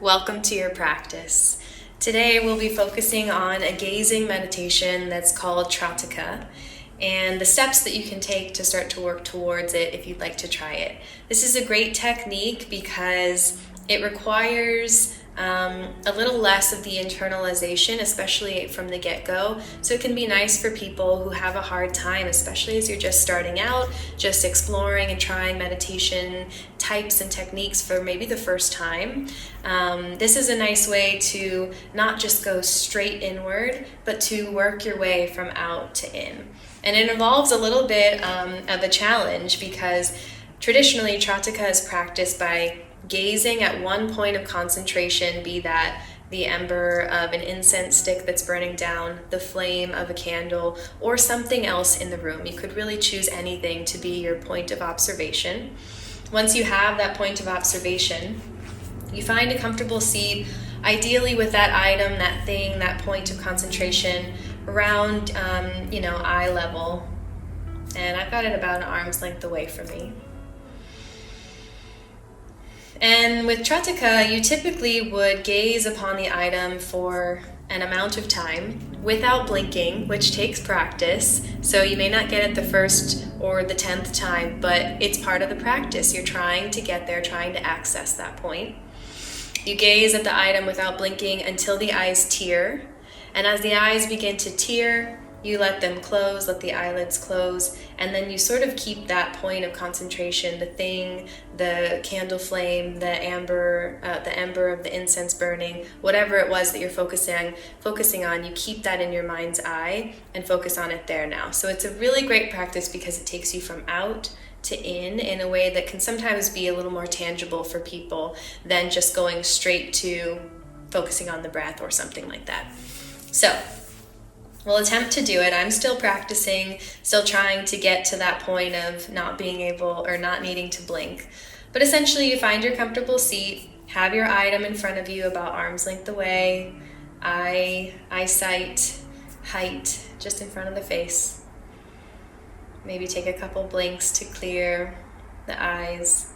Welcome to your practice. Today we'll be focusing on a gazing meditation that's called Trataka and the steps that you can take to start to work towards it if you'd like to try it. This is a great technique because it requires a little less of the internalization, especially from the get-go. So it can be nice for people who have a hard time, especially as you're just starting out, just exploring and trying meditation types and techniques for maybe the first time. This is a nice way to not just go straight inward, but to work your way from out to in. And it involves a little bit of a challenge because traditionally Trataka is practiced by gazing at one point of concentration, be that the ember of an incense stick that's burning down, the flame of a candle, or something else in the room. You could really choose anything to be your point of observation. Once you have that point of observation, you find a comfortable seat, ideally with that item, that thing, that point of concentration around, eye level. And I've got it about an arm's length away from me. And with Trataka, you typically would gaze upon the item for an amount of time without blinking, which takes practice. So you may not get it the first or the 10th time, but it's part of the practice. You're trying to get there, trying to access that point. You gaze at the item without blinking until the eyes tear. And as the eyes begin to tear, you let them close, let the eyelids close, and then you sort of keep that point of concentration, the thing, the candle flame, the ember of the incense burning, whatever it was that you're focusing on, you keep that in your mind's eye and focus on it there now. So it's a really great practice because it takes you from out to in a way that can sometimes be a little more tangible for people than just going straight to focusing on the breath or something like that. So we'll attempt to do it. I'm still practicing, still trying to get to that point of not being able or not needing to blink. But essentially you find your comfortable seat, have your item in front of you about arm's length away, eyesight, height, just in front of the face. Maybe take a couple blinks to clear the eyes,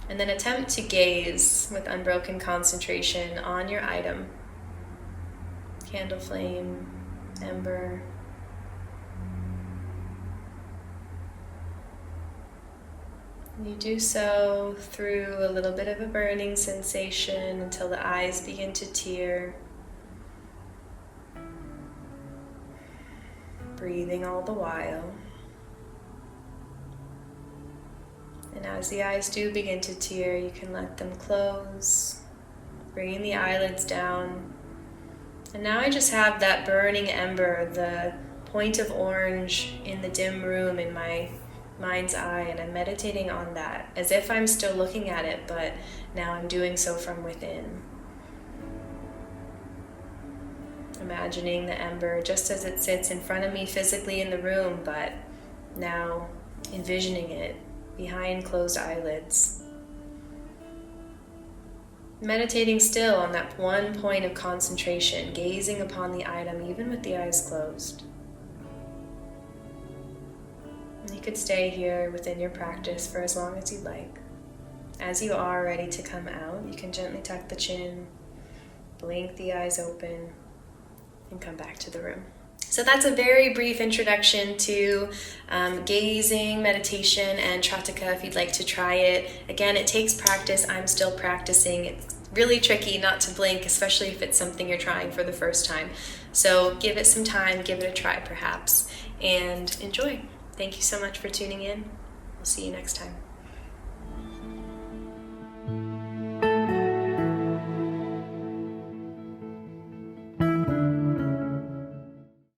and then attempt to gaze with unbroken concentration on your item. Candle flame, ember. You do so through a little bit of a burning sensation until the eyes begin to tear. Breathing all the while. And as the eyes do begin to tear, you can let them close, bringing the eyelids down. And now I just have that burning ember, the point of orange in the dim room in my mind's eye, and I'm meditating on that as if I'm still looking at it, but now I'm doing so from within. Imagining the ember just as it sits in front of me physically in the room, but now envisioning it behind closed eyelids. Meditating still on that one point of concentration, gazing upon the item even with the eyes closed. You could stay here within your practice for as long as you'd like. As you are ready to come out, you can gently tuck the chin, blink the eyes open, and come back to the room. So that's a very brief introduction to gazing, meditation, and Trataka if you'd like to try it. Again, it takes practice. I'm still practicing. It's really tricky not to blink, especially if it's something you're trying for the first time. So give it some time, give it a try perhaps, and enjoy. Thank you so much for tuning in. We'll see you next time.